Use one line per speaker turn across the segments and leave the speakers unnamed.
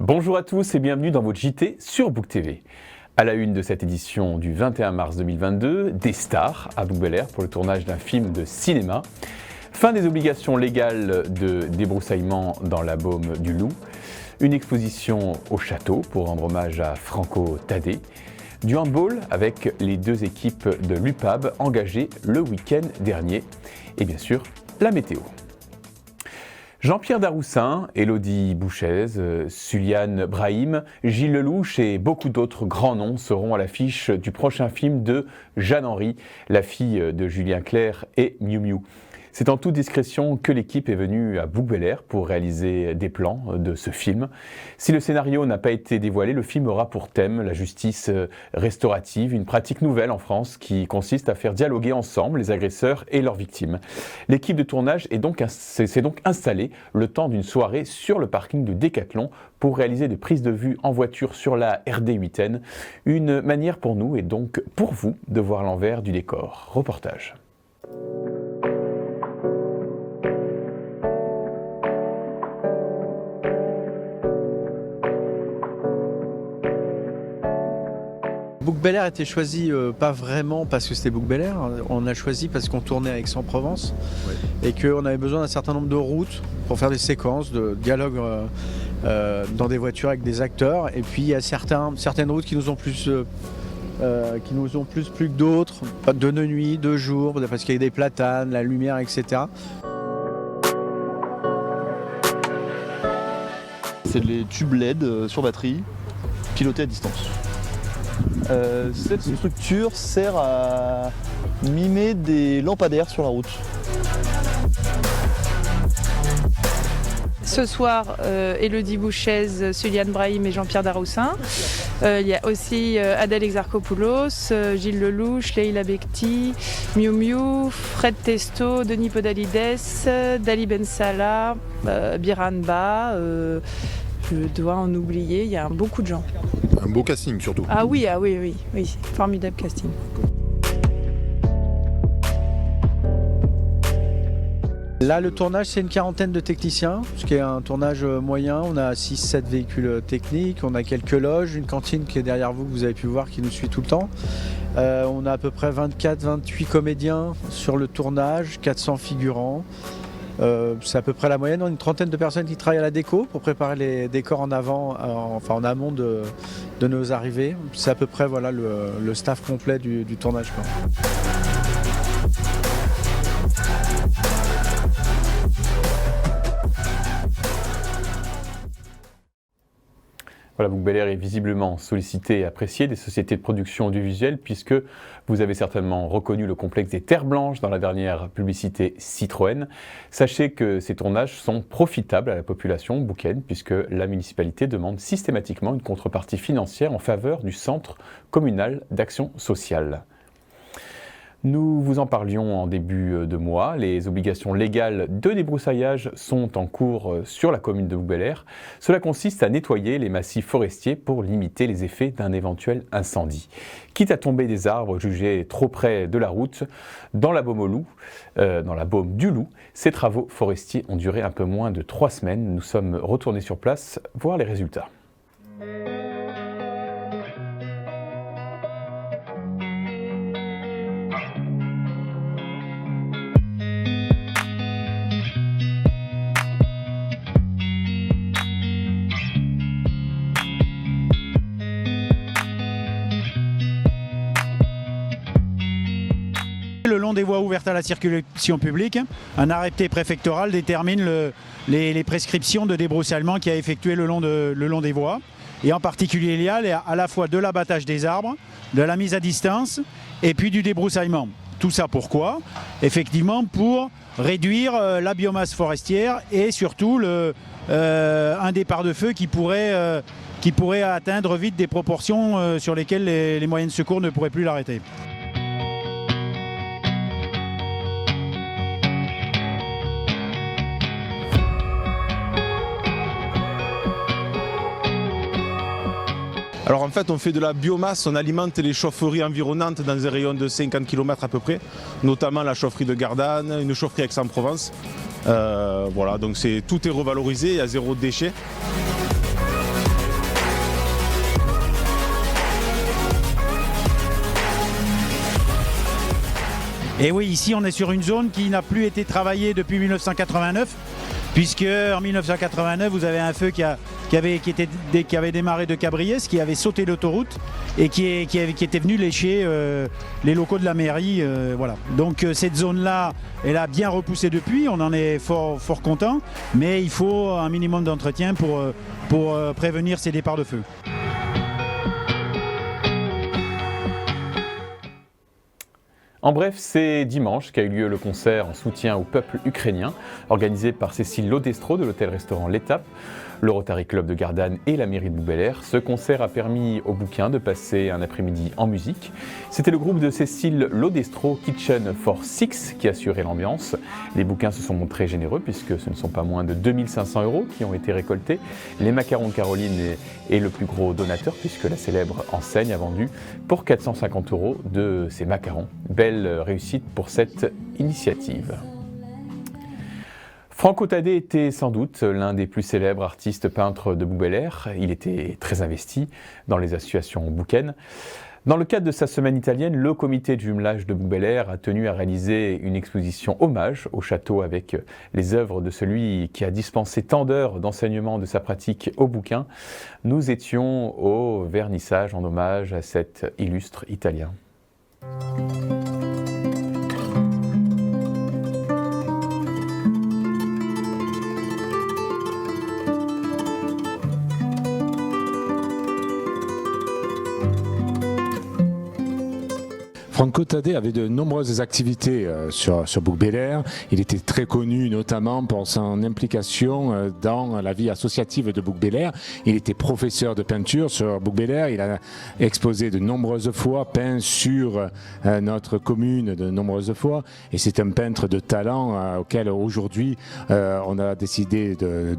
Bonjour à tous et bienvenue dans votre JT sur Book TV. À la une de cette édition du 21 mars 2022, des stars à Bouc-Bel-Air pour le tournage d'un film de cinéma. Fin des obligations légales de débroussaillement dans la baume du Loup. Une exposition au château pour rendre hommage à Franco Tadé. Du handball avec les deux équipes de l'UPAB engagées le week-end dernier. Et bien sûr, la météo. Jean-Pierre Daroussin, Élodie Bouchez, Suliane Brahim, Gilles Lelouch et beaucoup d'autres grands noms seront à l'affiche du prochain film de Jeanne Henry, la fille de Julien Clerc et Miu Miu. C'est en toute discrétion que l'équipe est venue à Bouc-Bel-Air pour réaliser des plans de ce film. Si le scénario n'a pas été dévoilé, le film aura pour thème la justice restaurative, une pratique nouvelle en France qui consiste à faire dialoguer ensemble les agresseurs et leurs victimes. L'équipe de tournage s'est donc installée le temps d'une soirée sur le parking de Décathlon pour réaliser des prises de vue en voiture sur la RD8N. Une manière pour nous et donc pour vous de voir l'envers du décor. Reportage.
Bouc-Bel-Air a été choisi pas vraiment parce que c'était Bouc-Bel-Air, on a choisi parce qu'on tournait à Aix-en-Provence et qu'on avait besoin d'un certain nombre de routes pour faire des séquences de dialogue dans des voitures avec des acteurs. Et puis il y a certaines routes qui nous ont plus plu que d'autres, de nuit, de jour, parce qu'il y a des platanes, la lumière, etc.
C'est les tubes LED sur batterie, pilotés à distance. Cette structure sert à mimer des lampadaires sur la route.
Ce soir, Élodie Bouchez, Suliane Brahim et Jean-Pierre Daroussin. Il y a aussi Adèle Exarchopoulos, Gilles Lelouch, Leïla Bekti, Miu Miu, Fred Testo, Denis Podalides, Dali Ben Salah, Biran Ba. Je dois en oublier, il y a beaucoup de gens.
Un beau casting surtout.
Ah oui, formidable casting.
Là, le tournage, c'est une quarantaine de techniciens, ce qui est un tournage moyen. On a 6-7 véhicules techniques, on a quelques loges, une cantine qui est derrière vous, que vous avez pu voir, qui nous suit tout le temps. On a à peu près 24-28 comédiens sur le tournage, 400 figurants. C'est à peu près la moyenne. On a une trentaine de personnes qui travaillent à la déco pour préparer les décors en amont de nos arrivées. C'est à peu près le staff complet du tournage.
Voilà, Bouc-Bel-Air est visiblement sollicité et apprécié des sociétés de production audiovisuelle puisque vous avez certainement reconnu le complexe des Terres Blanches dans la dernière publicité Citroën. Sachez que ces tournages sont profitables à la population boucaine puisque la municipalité demande systématiquement une contrepartie financière en faveur du centre communal d'action sociale. Nous vous en parlions en début de mois, les obligations légales de débroussaillage sont en cours sur la commune de Bouc-Bel-Air. Cela consiste à nettoyer les massifs forestiers pour limiter les effets d'un éventuel incendie. Quitte à tomber des arbres jugés trop près de la route, dans la baume du Loup, ces travaux forestiers ont duré un peu moins de 3 semaines. Nous sommes retournés sur place voir les résultats.
Le long des voies ouvertes à la circulation publique, un arrêté préfectoral détermine les prescriptions de débroussaillement qu'il y a effectué le long des voies. Et en particulier, il y a à la fois de l'abattage des arbres, de la mise à distance et puis du débroussaillement. Tout ça pourquoi? Effectivement pour réduire la biomasse forestière et surtout un départ de feu qui pourrait atteindre vite des proportions sur lesquelles les moyens de secours ne pourraient plus l'arrêter.
Alors en fait on fait de la biomasse, on alimente les chaufferies environnantes dans un rayon de 50 km à peu près, notamment la chaufferie de Gardanne, une chaufferie Aix-en-Provence. Voilà, donc tout est revalorisé, il y a zéro déchet.
Et oui, ici on est sur une zone qui n'a plus été travaillée depuis 1989, puisque en 1989 vous avez un feu qui avait démarré de Cabriès, qui avait sauté l'autoroute et qui était venu lécher les locaux de la mairie. Voilà. Donc cette zone-là, elle a bien repoussé depuis, on en est fort content, mais il faut un minimum d'entretien pour prévenir ces départs de feu.
En bref, c'est dimanche qu'a eu lieu le concert en soutien au peuple ukrainien, organisé par Cécile Lodestro de l'hôtel-restaurant L'Étape, le Rotary Club de Gardanne et la mairie de Bougbellère. Ce concert a permis aux bouquins de passer un après-midi en musique. C'était le groupe de Cécile Lodestro, Kitchen for Six, qui assurait l'ambiance. Les bouquins se sont montrés généreux puisque ce ne sont pas moins de 2500 € qui ont été récoltés. Les macarons de Caroline est le plus gros donateur puisque la célèbre enseigne a vendu pour 450 € de ses macarons. Belle réussite pour cette initiative. Franco Tadé était sans doute l'un des plus célèbres artistes peintres de Bougbellère. Il était très investi dans les associations bouquaines. Dans le cadre de sa semaine italienne, le comité de jumelage de Bougbellère a tenu à réaliser une exposition hommage au château avec les œuvres de celui qui a dispensé tant d'heures d'enseignement de sa pratique au bouquin. Nous étions au vernissage en hommage à cet illustre Italien.
Franco Tadé avait de nombreuses activités sur Bougbellère. Il était très connu notamment pour son implication dans la vie associative de Bougbellère. Il était professeur de peinture sur Bougbellère. Il a exposé de nombreuses fois, peint sur notre commune de nombreuses fois. Et c'est un peintre de talent auquel aujourd'hui on a décidé de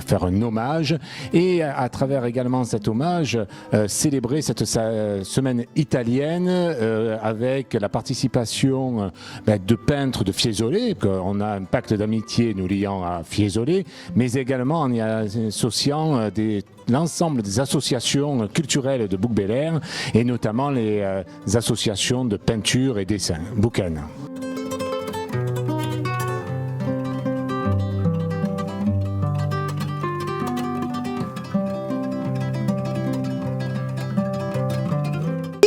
faire un hommage. Et à travers également cet hommage, célébrer cette semaine italienne avec la participation de peintres de Fiesole. On a un pacte d'amitié nous liant à Fiesole, mais également en y associant l'ensemble des associations culturelles de Bougbellère et notamment les associations de peinture et dessin, bouquin.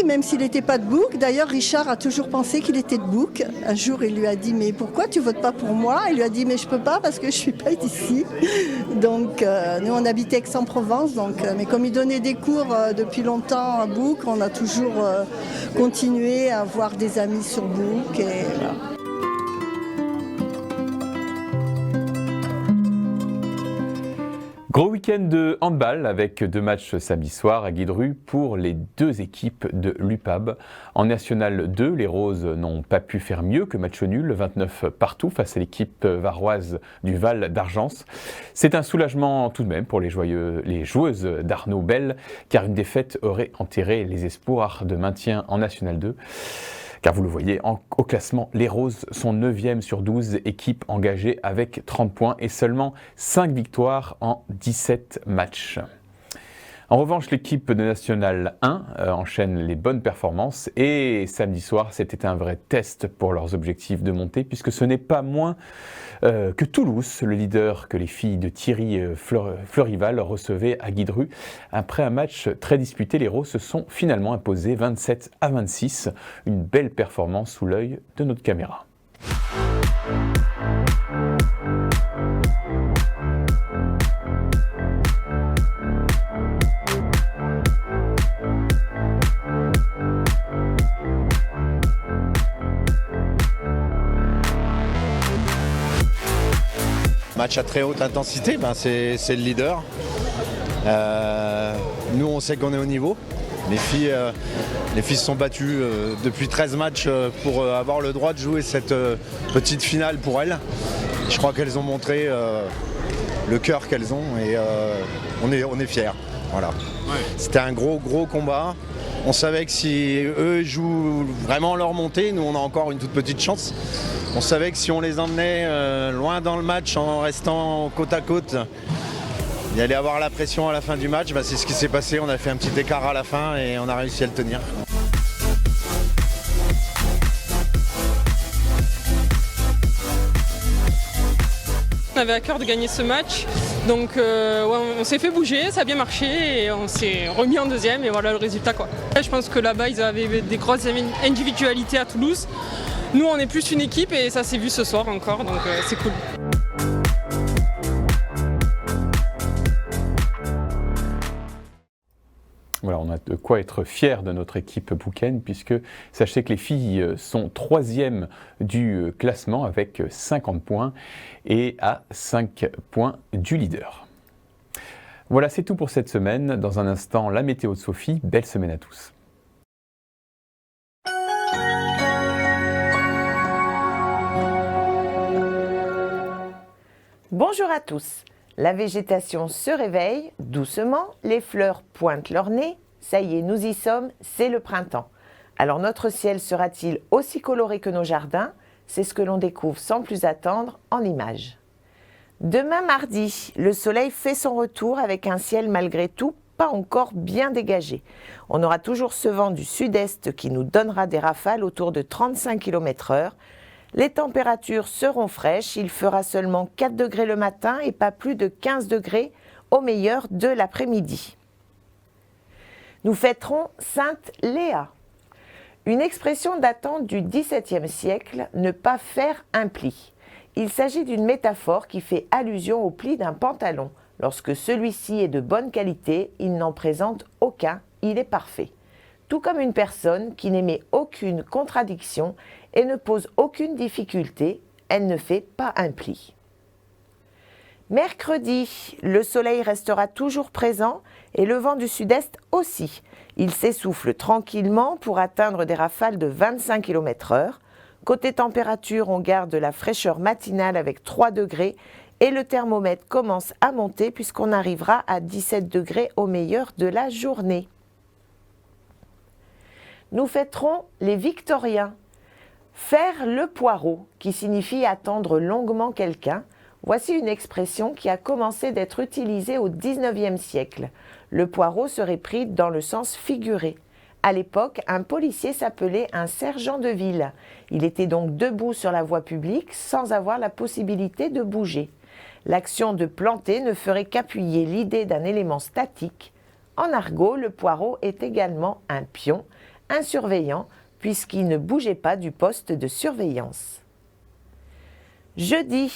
Même s'il n'était pas de Bouc. D'ailleurs, Richard a toujours pensé qu'il était de Bouc. Un jour, il lui a dit « Mais pourquoi tu votes pas pour moi ?» Il lui a dit « Mais je peux pas parce que je suis pas d'ici. » Donc, nous, on habitait Aix-en-Provence. Mais comme il donnait des cours depuis longtemps à Bouc, on a toujours continué à avoir des amis sur Bouc. Et voilà.
Gros week-end de handball avec 2 matchs samedi soir à Guidru pour les 2 équipes de l'UPAB. En National 2, les Roses n'ont pas pu faire mieux que match nul, 29 partout face à l'équipe varoise du Val d'Argence. C'est un soulagement tout de même pour les joueuses d'Arnaud Bell, car une défaite aurait enterré les espoirs de maintien en National 2. Car vous le voyez, au classement, les Roses sont 9e sur 12 équipes engagées avec 30 points et seulement 5 victoires en 17 matchs. En revanche, l'équipe de National 1 enchaîne les bonnes performances et samedi soir, c'était un vrai test pour leurs objectifs de montée puisque ce n'est pas moins que Toulouse, le leader que les filles de Thierry Fleurival recevaient à Guidru. Après un match très disputé, les Roses se sont finalement imposés 27-26, une belle performance sous l'œil de notre caméra.
Match à très haute intensité, c'est le leader. Nous, on sait qu'on est au niveau. Les filles se sont battues depuis 13 matchs pour avoir le droit de jouer cette petite finale pour elles. Je crois qu'elles ont montré le cœur qu'elles ont et on est fiers. Voilà. Ouais. C'était un gros combat. On savait que si eux jouent vraiment leur montée, nous on a encore une toute petite chance. On savait que si on les emmenait loin dans le match en restant côte à côte, il allait avoir la pression à la fin du match. C'est ce qui s'est passé, on a fait un petit écart à la fin et on a réussi à le tenir.
On avait à cœur de gagner ce match, donc on s'est fait bouger, ça a bien marché et on s'est remis en deuxième et voilà le résultat quoi. Je pense que là-bas ils avaient des grosses individualités à Toulouse. Nous on est plus une équipe et ça s'est vu ce soir encore, donc c'est cool.
Voilà, on a de quoi être fiers de notre équipe boucaine, puisque sachez que les filles sont 3e du classement avec 50 points et à 5 points du leader. Voilà, c'est tout pour cette semaine. Dans un instant, la météo de Sophie. Belle semaine à tous.
Bonjour à tous. La végétation se réveille doucement, les fleurs pointent leur nez. Ça y est, nous y sommes, c'est le printemps. Alors notre ciel sera-t-il aussi coloré que nos jardins? C'est ce que l'on découvre sans plus attendre en images. Demain mardi, le soleil fait son retour avec un ciel malgré tout pas encore bien dégagé. On aura toujours ce vent du sud-est qui nous donnera des rafales autour de 35 km/h. Les températures seront fraîches, il fera seulement 4 degrés le matin et pas plus de 15 degrés au meilleur de l'après-midi. Nous fêterons Sainte Léa. Une expression datant du XVIIe siècle, ne pas faire un pli. Il s'agit d'une métaphore qui fait allusion au pli d'un pantalon. Lorsque celui-ci est de bonne qualité, il n'en présente aucun, il est parfait. Tout comme une personne qui n'émet aucune contradiction et ne pose aucune difficulté, elle ne fait pas un pli. Mercredi, le soleil restera toujours présent et le vent du sud-est aussi. Il s'essouffle tranquillement pour atteindre des rafales de 25 km/h. Côté température, on garde la fraîcheur matinale avec 3 degrés et le thermomètre commence à monter puisqu'on arrivera à 17 degrés au meilleur de la journée. Nous fêterons les Victoriens. Faire le poireau, qui signifie attendre longuement quelqu'un, voici une expression qui a commencé d'être utilisée au XIXe siècle. Le poireau serait pris dans le sens figuré. À l'époque, un policier s'appelait un sergent de ville. Il était donc debout sur la voie publique sans avoir la possibilité de bouger. L'action de planter ne ferait qu'appuyer l'idée d'un élément statique. En argot, le poireau est également un pion, un surveillant, puisqu'il ne bougeait pas du poste de surveillance. Jeudi,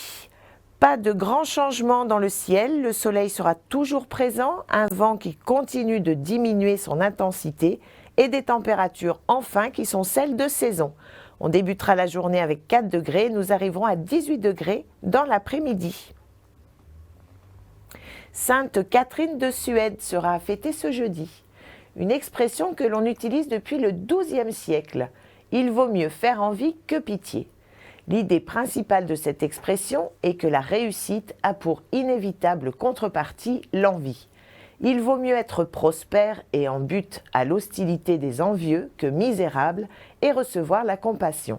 pas de grands changements dans le ciel, le soleil sera toujours présent, un vent qui continue de diminuer son intensité et des températures enfin qui sont celles de saison. On débutera la journée avec 4 degrés, nous arriverons à 18 degrés dans l'après-midi. Sainte Catherine de Suède sera fêtée ce jeudi. Une expression que l'on utilise depuis le XIIe siècle. Il vaut mieux faire envie que pitié. L'idée principale de cette expression est que la réussite a pour inévitable contrepartie l'envie. Il vaut mieux être prospère et en butte à l'hostilité des envieux que misérable et recevoir la compassion.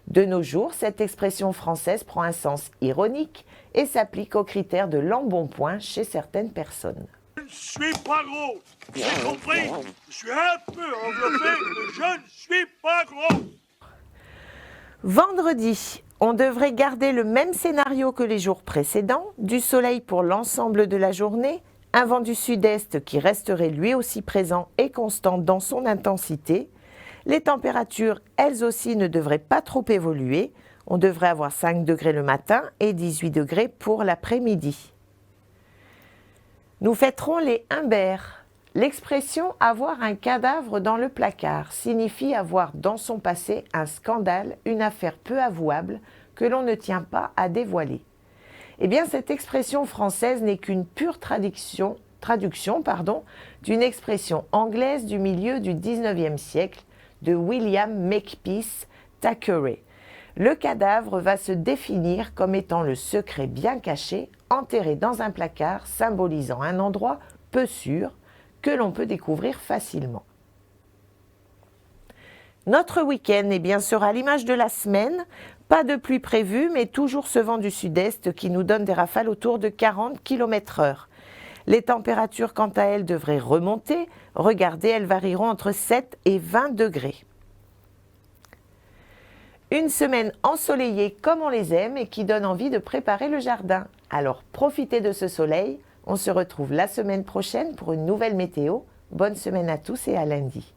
De nos jours, cette expression française prend un sens ironique et s'applique aux critères de l'embonpoint chez certaines personnes.
Je ne suis pas gros. Vous avez compris? Je suis un peu enveloppé, mais je ne suis pas gros.
Vendredi, on devrait garder le même scénario que les jours précédents, du soleil pour l'ensemble de la journée, un vent du sud-est qui resterait lui aussi présent et constant dans son intensité. Les températures, elles aussi, ne devraient pas trop évoluer. On devrait avoir 5 degrés le matin et 18 degrés pour l'après-midi. Nous fêterons les Humbert. L'expression « avoir un cadavre dans le placard » signifie avoir dans son passé un scandale, une affaire peu avouable que l'on ne tient pas à dévoiler. Eh bien, cette expression française n'est qu'une pure traduction d'une expression anglaise du milieu du XIXe siècle de William Makepeace Thackeray. Le cadavre va se définir comme étant le secret bien caché, enterré dans un placard, symbolisant un endroit peu sûr que l'on peut découvrir facilement. Notre week-end sera l'image de la semaine. Pas de pluie prévue, mais toujours ce vent du sud-est qui nous donne des rafales autour de 40 km/h. Les températures, quant à elles, devraient remonter. Regardez, elles varieront entre 7 et 20 degrés. Une semaine ensoleillée comme on les aime et qui donne envie de préparer le jardin. Alors profitez de ce soleil. On se retrouve la semaine prochaine pour une nouvelle météo. Bonne semaine à tous et à lundi.